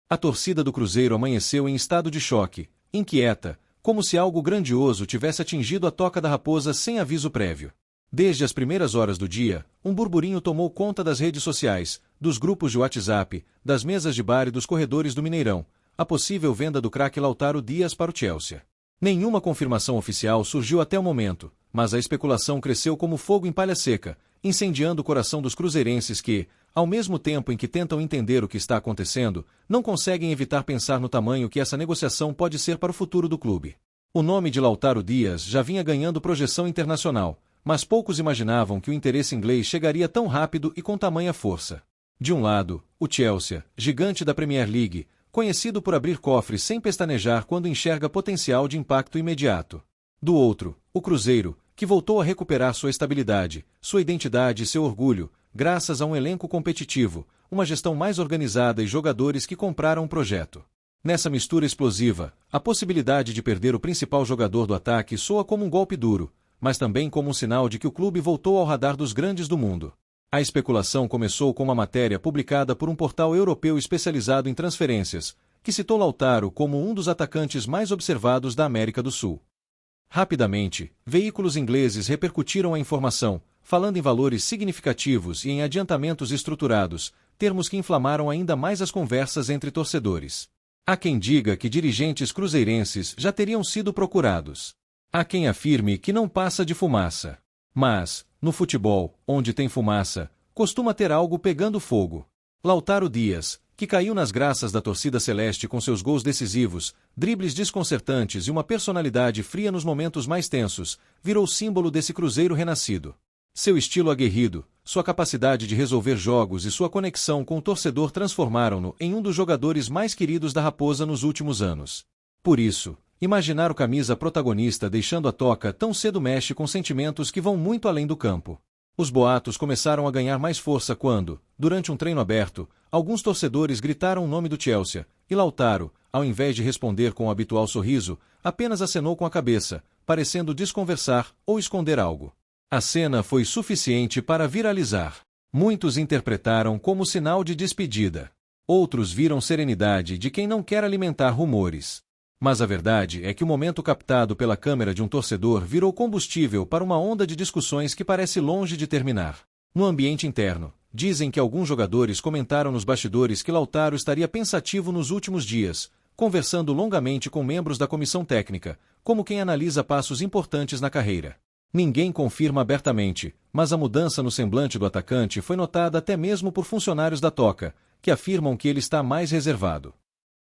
A torcida do Cruzeiro amanheceu em estado de choque, inquieta, como se algo grandioso tivesse atingido a Toca da Raposa sem aviso prévio. Desde as primeiras horas do dia, um burburinho tomou conta das redes sociais, dos grupos de WhatsApp, das mesas de bar e dos corredores do Mineirão, a possível venda do craque Lautaro Dias para o Chelsea. Nenhuma confirmação oficial surgiu até o momento, mas a especulação cresceu como fogo em palha seca, incendiando o coração dos cruzeirenses que, ao mesmo tempo em que tentam entender o que está acontecendo, não conseguem evitar pensar no tamanho que essa negociação pode ser para o futuro do clube. O nome de Lautaro Dias já vinha ganhando projeção internacional, mas poucos imaginavam que o interesse inglês chegaria tão rápido e com tamanha força. De um lado, o Chelsea, gigante da Premier League, conhecido por abrir cofres sem pestanejar quando enxerga potencial de impacto imediato. Do outro, o Cruzeiro, que voltou a recuperar sua estabilidade, sua identidade e seu orgulho, graças a um elenco competitivo, uma gestão mais organizada e jogadores que compraram o projeto. Nessa mistura explosiva, a possibilidade de perder o principal jogador do ataque soa como um golpe duro, mas também como um sinal de que o clube voltou ao radar dos grandes do mundo. A especulação começou com uma matéria publicada por um portal europeu especializado em transferências, que citou Lautaro como um dos atacantes mais observados da América do Sul. Rapidamente, veículos ingleses repercutiram a informação, falando em valores significativos e em adiantamentos estruturados, termos que inflamaram ainda mais as conversas entre torcedores. Há quem diga que dirigentes cruzeirenses já teriam sido procurados. Há quem afirme que não passa de fumaça. Mas, no futebol, onde tem fumaça, costuma ter algo pegando fogo. Lautaro Dias, que caiu nas graças da torcida celeste com seus gols decisivos, dribles desconcertantes e uma personalidade fria nos momentos mais tensos, virou símbolo desse Cruzeiro renascido. Seu estilo aguerrido, sua capacidade de resolver jogos e sua conexão com o torcedor transformaram-no em um dos jogadores mais queridos da Raposa nos últimos anos. Por isso, imaginar o camisa protagonista deixando a Toca tão cedo mexe com sentimentos que vão muito além do campo. Os boatos começaram a ganhar mais força quando, durante um treino aberto, alguns torcedores gritaram o nome do Chelsea, e Lautaro, ao invés de responder com o habitual sorriso, apenas acenou com a cabeça, parecendo desconversar ou esconder algo. A cena foi suficiente para viralizar. Muitos interpretaram como sinal de despedida. Outros viram serenidade de quem não quer alimentar rumores. Mas a verdade é que o momento captado pela câmera de um torcedor virou combustível para uma onda de discussões que parece longe de terminar. No ambiente interno, dizem que alguns jogadores comentaram nos bastidores que Lautaro estaria pensativo nos últimos dias, conversando longamente com membros da comissão técnica, como quem analisa passos importantes na carreira. Ninguém confirma abertamente, mas a mudança no semblante do atacante foi notada até mesmo por funcionários da Toca, que afirmam que ele está mais reservado.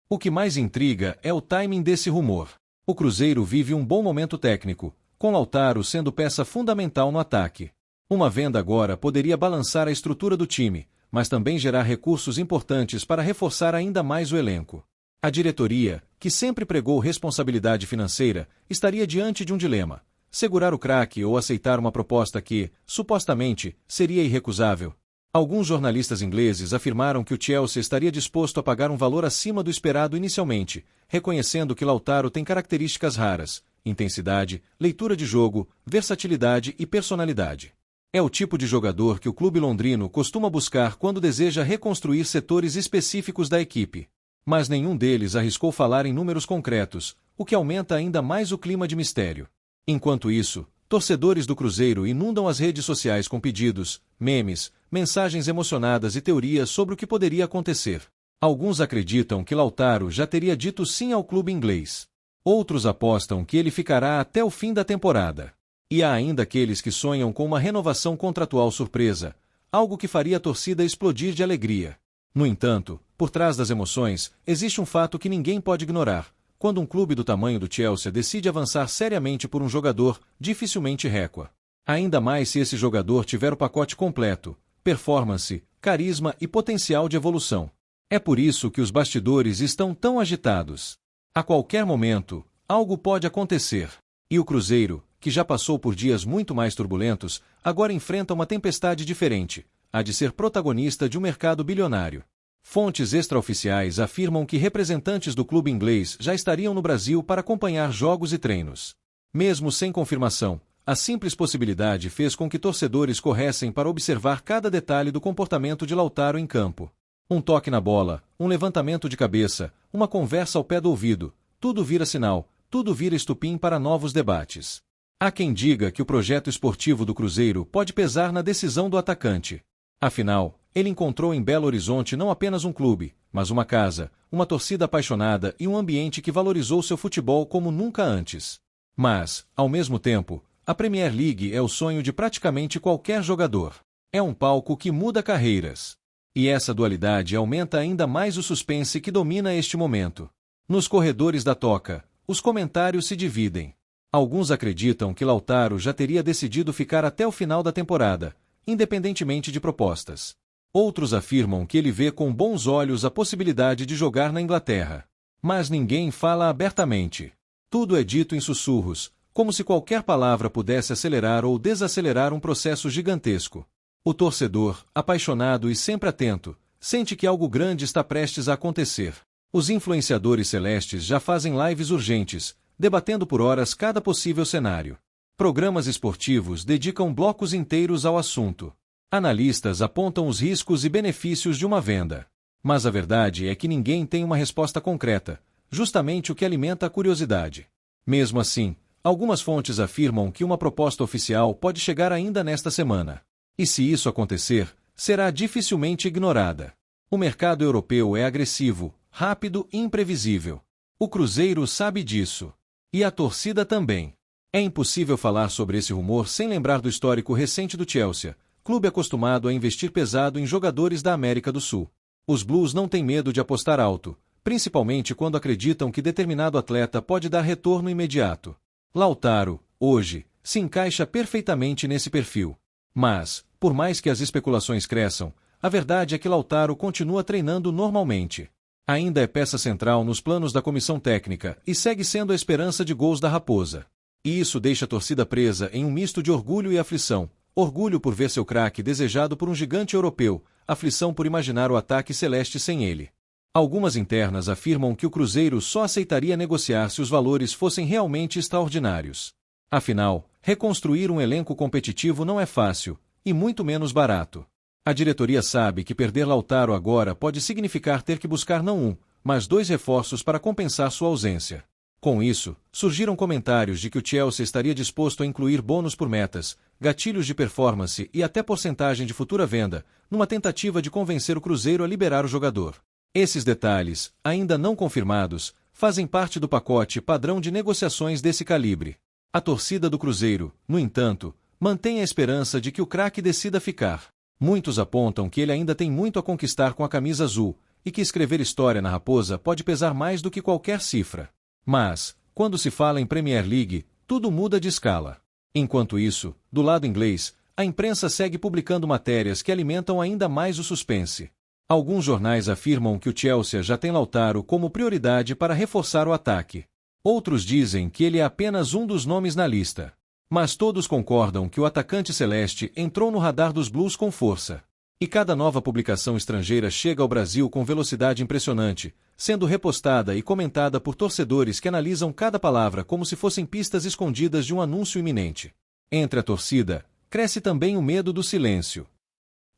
O que mais intriga é o timing desse rumor. O Cruzeiro vive um bom momento técnico, com Lautaro sendo peça fundamental no ataque. Uma venda agora poderia balançar a estrutura do time, mas também gerar recursos importantes para reforçar ainda mais o elenco. A diretoria, que sempre pregou responsabilidade financeira, estaria diante de um dilema: segurar o craque ou aceitar uma proposta que, supostamente, seria irrecusável. Alguns jornalistas ingleses afirmaram que o Chelsea estaria disposto a pagar um valor acima do esperado inicialmente, reconhecendo que Lautaro tem características raras: intensidade, leitura de jogo, versatilidade e personalidade. É o tipo de jogador que o clube londrino costuma buscar quando deseja reconstruir setores específicos da equipe. Mas nenhum deles arriscou falar em números concretos, o que aumenta ainda mais o clima de mistério. Enquanto isso, torcedores do Cruzeiro inundam as redes sociais com pedidos, memes, mensagens emocionadas e teorias sobre o que poderia acontecer. Alguns acreditam que Lautaro já teria dito sim ao clube inglês. Outros apostam que ele ficará até o fim da temporada. E há ainda aqueles que sonham com uma renovação contratual surpresa, algo que faria a torcida explodir de alegria. No entanto, por trás das emoções, existe um fato que ninguém pode ignorar. Quando um clube do tamanho do Chelsea decide avançar seriamente por um jogador, dificilmente recua. Ainda mais se esse jogador tiver o pacote completo: performance, carisma e potencial de evolução. É por isso que os bastidores estão tão agitados. A qualquer momento, algo pode acontecer. E o Cruzeiro, que já passou por dias muito mais turbulentos, agora enfrenta uma tempestade diferente: a de ser protagonista de um mercado bilionário. Fontes extraoficiais afirmam que representantes do clube inglês já estariam no Brasil para acompanhar jogos e treinos. Mesmo sem confirmação, a simples possibilidade fez com que torcedores corressem para observar cada detalhe do comportamento de Lautaro em campo. Um toque na bola, um levantamento de cabeça, uma conversa ao pé do ouvido, tudo vira sinal, tudo vira estupim para novos debates. Há quem diga que o projeto esportivo do Cruzeiro pode pesar na decisão do atacante. Afinal, ele encontrou em Belo Horizonte não apenas um clube, mas uma casa, uma torcida apaixonada e um ambiente que valorizou seu futebol como nunca antes. Mas, ao mesmo tempo, a Premier League é o sonho de praticamente qualquer jogador. É um palco que muda carreiras. E essa dualidade aumenta ainda mais o suspense que domina este momento. Nos corredores da Toca, os comentários se dividem. Alguns acreditam que Lautaro já teria decidido ficar até o final da temporada, independentemente de propostas. Outros afirmam que ele vê com bons olhos a possibilidade de jogar na Inglaterra. Mas ninguém fala abertamente. Tudo é dito em sussurros, como se qualquer palavra pudesse acelerar ou desacelerar um processo gigantesco. O torcedor, apaixonado e sempre atento, sente que algo grande está prestes a acontecer. Os influenciadores celestes já fazem lives urgentes, debatendo por horas cada possível cenário. Programas esportivos dedicam blocos inteiros ao assunto. Analistas apontam os riscos e benefícios de uma venda. Mas a verdade é que ninguém tem uma resposta concreta, justamente o que alimenta a curiosidade. Mesmo assim, algumas fontes afirmam que uma proposta oficial pode chegar ainda nesta semana. E se isso acontecer, será dificilmente ignorada. O mercado europeu é agressivo, rápido e imprevisível. O Cruzeiro sabe disso. E a torcida também. É impossível falar sobre esse rumor sem lembrar do histórico recente do Chelsea, clube acostumado a investir pesado em jogadores da América do Sul. Os Blues não têm medo de apostar alto, principalmente quando acreditam que determinado atleta pode dar retorno imediato. Lautaro, hoje, se encaixa perfeitamente nesse perfil. Mas, por mais que as especulações cresçam, a verdade é que Lautaro continua treinando normalmente. Ainda é peça central nos planos da comissão técnica e segue sendo a esperança de gols da Raposa. E isso deixa a torcida presa em um misto de orgulho e aflição. Orgulho por ver seu craque desejado por um gigante europeu, aflição por imaginar o ataque celeste sem ele. Algumas internas afirmam que o Cruzeiro só aceitaria negociar se os valores fossem realmente extraordinários. Afinal, reconstruir um elenco competitivo não é fácil, e muito menos barato. A diretoria sabe que perder Lautaro agora pode significar ter que buscar não um, mas 2 reforços para compensar sua ausência. Com isso, surgiram comentários de que o Chelsea estaria disposto a incluir bônus por metas, gatilhos de performance e até porcentagem de futura venda, numa tentativa de convencer o Cruzeiro a liberar o jogador. Esses detalhes, ainda não confirmados, fazem parte do pacote padrão de negociações desse calibre. A torcida do Cruzeiro, no entanto, mantém a esperança de que o craque decida ficar. Muitos apontam que ele ainda tem muito a conquistar com a camisa azul, e que escrever história na Raposa pode pesar mais do que qualquer cifra. Mas, quando se fala em Premier League, tudo muda de escala. Enquanto isso, do lado inglês, a imprensa segue publicando matérias que alimentam ainda mais o suspense. Alguns jornais afirmam que o Chelsea já tem Lautaro como prioridade para reforçar o ataque. Outros dizem que ele é apenas um dos nomes na lista. Mas todos concordam que o atacante celeste entrou no radar dos Blues com força. E cada nova publicação estrangeira chega ao Brasil com velocidade impressionante, sendo repostada e comentada por torcedores que analisam cada palavra como se fossem pistas escondidas de um anúncio iminente. Entre a torcida, cresce também o medo do silêncio.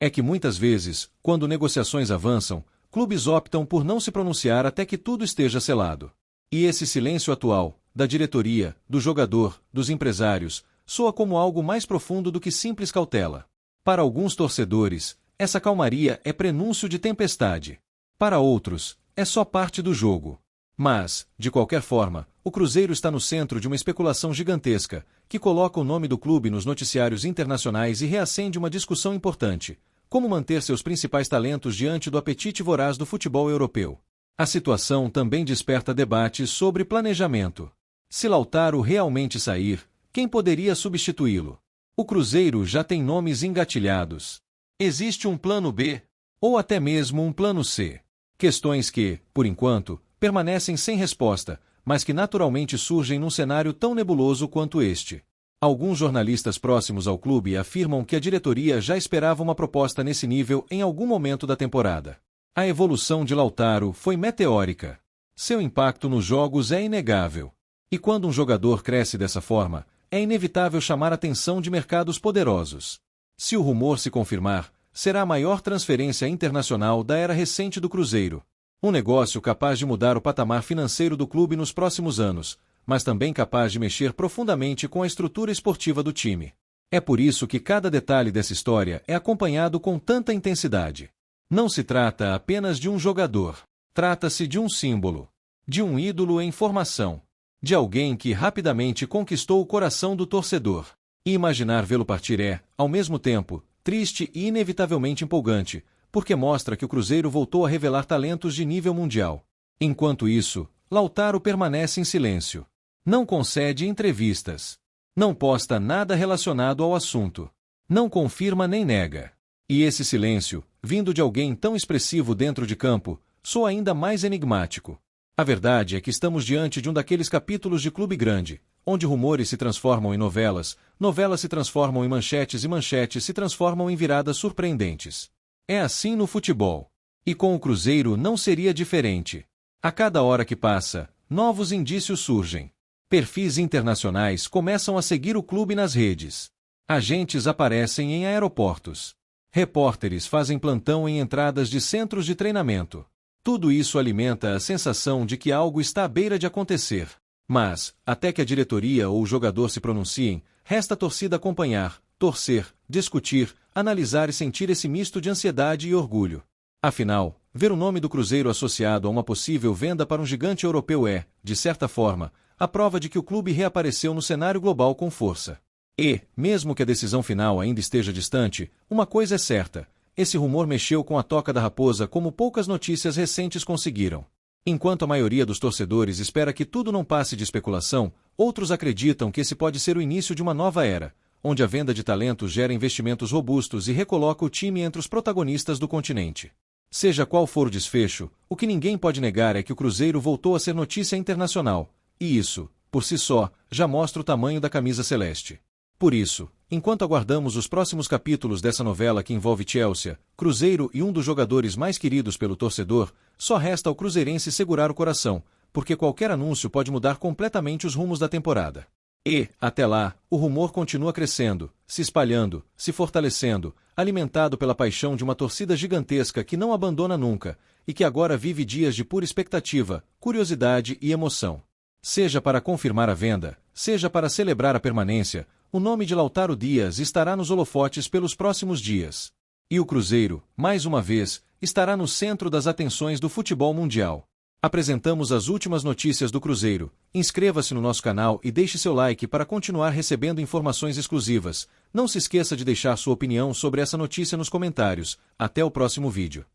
É que muitas vezes, quando negociações avançam, clubes optam por não se pronunciar até que tudo esteja selado. E esse silêncio atual, da diretoria, do jogador, dos empresários, soa como algo mais profundo do que simples cautela. Para alguns torcedores, essa calmaria é prenúncio de tempestade. Para outros, é só parte do jogo. Mas, de qualquer forma, o Cruzeiro está no centro de uma especulação gigantesca, que coloca o nome do clube nos noticiários internacionais e reacende uma discussão importante: como manter seus principais talentos diante do apetite voraz do futebol europeu. A situação também desperta debates sobre planejamento. Se Lautaro realmente sair, quem poderia substituí-lo? O Cruzeiro já tem nomes engatilhados. Existe um plano B? Ou até mesmo um plano C? Questões que, por enquanto, permanecem sem resposta, mas que naturalmente surgem num cenário tão nebuloso quanto este. Alguns jornalistas próximos ao clube afirmam que a diretoria já esperava uma proposta nesse nível em algum momento da temporada. A evolução de Lautaro foi meteórica. Seu impacto nos jogos é inegável. E quando um jogador cresce dessa forma, é inevitável chamar a atenção de mercados poderosos. Se o rumor se confirmar, será a maior transferência internacional da era recente do Cruzeiro. Um negócio capaz de mudar o patamar financeiro do clube nos próximos anos, mas também capaz de mexer profundamente com a estrutura esportiva do time. É por isso que cada detalhe dessa história é acompanhado com tanta intensidade. Não se trata apenas de um jogador. Trata-se de um símbolo, de um ídolo em formação, de alguém que rapidamente conquistou o coração do torcedor. E imaginar vê-lo partir é, ao mesmo tempo, triste e inevitavelmente empolgante, porque mostra que o Cruzeiro voltou a revelar talentos de nível mundial. Enquanto isso, Lautaro permanece em silêncio. Não concede entrevistas. Não posta nada relacionado ao assunto. Não confirma nem nega. E esse silêncio, vindo de alguém tão expressivo dentro de campo, soa ainda mais enigmático. A verdade é que estamos diante de um daqueles capítulos de clube grande, onde rumores se transformam em novelas, novelas se transformam em manchetes e manchetes se transformam em viradas surpreendentes. É assim no futebol. E com o Cruzeiro não seria diferente. A cada hora que passa, novos indícios surgem. Perfis internacionais começam a seguir o clube nas redes. Agentes aparecem em aeroportos. Repórteres fazem plantão em entradas de centros de treinamento. Tudo isso alimenta a sensação de que algo está à beira de acontecer. Mas, até que a diretoria ou o jogador se pronunciem, resta a torcida acompanhar, torcer, discutir, analisar e sentir esse misto de ansiedade e orgulho. Afinal, ver o nome do Cruzeiro associado a uma possível venda para um gigante europeu é, de certa forma, a prova de que o clube reapareceu no cenário global com força. E, mesmo que a decisão final ainda esteja distante, uma coisa é certa: esse rumor mexeu com a toca da raposa como poucas notícias recentes conseguiram. Enquanto a maioria dos torcedores espera que tudo não passe de especulação, outros acreditam que esse pode ser o início de uma nova era, onde a venda de talentos gera investimentos robustos e recoloca o time entre os protagonistas do continente. Seja qual for o desfecho, o que ninguém pode negar é que o Cruzeiro voltou a ser notícia internacional. E isso, por si só, já mostra o tamanho da camisa celeste. Por isso, enquanto aguardamos os próximos capítulos dessa novela que envolve Chelsea, Cruzeiro e um dos jogadores mais queridos pelo torcedor, só resta ao cruzeirense segurar o coração, porque qualquer anúncio pode mudar completamente os rumos da temporada. E, até lá, o rumor continua crescendo, se espalhando, se fortalecendo, alimentado pela paixão de uma torcida gigantesca que não abandona nunca, e que agora vive dias de pura expectativa, curiosidade e emoção. Seja para confirmar a venda, seja para celebrar a permanência, o nome de Lautaro Dias estará nos holofotes pelos próximos dias. E o Cruzeiro, mais uma vez, estará no centro das atenções do futebol mundial. Apresentamos as últimas notícias do Cruzeiro. Inscreva-se no nosso canal e deixe seu like para continuar recebendo informações exclusivas. Não se esqueça de deixar sua opinião sobre essa notícia nos comentários. Até o próximo vídeo.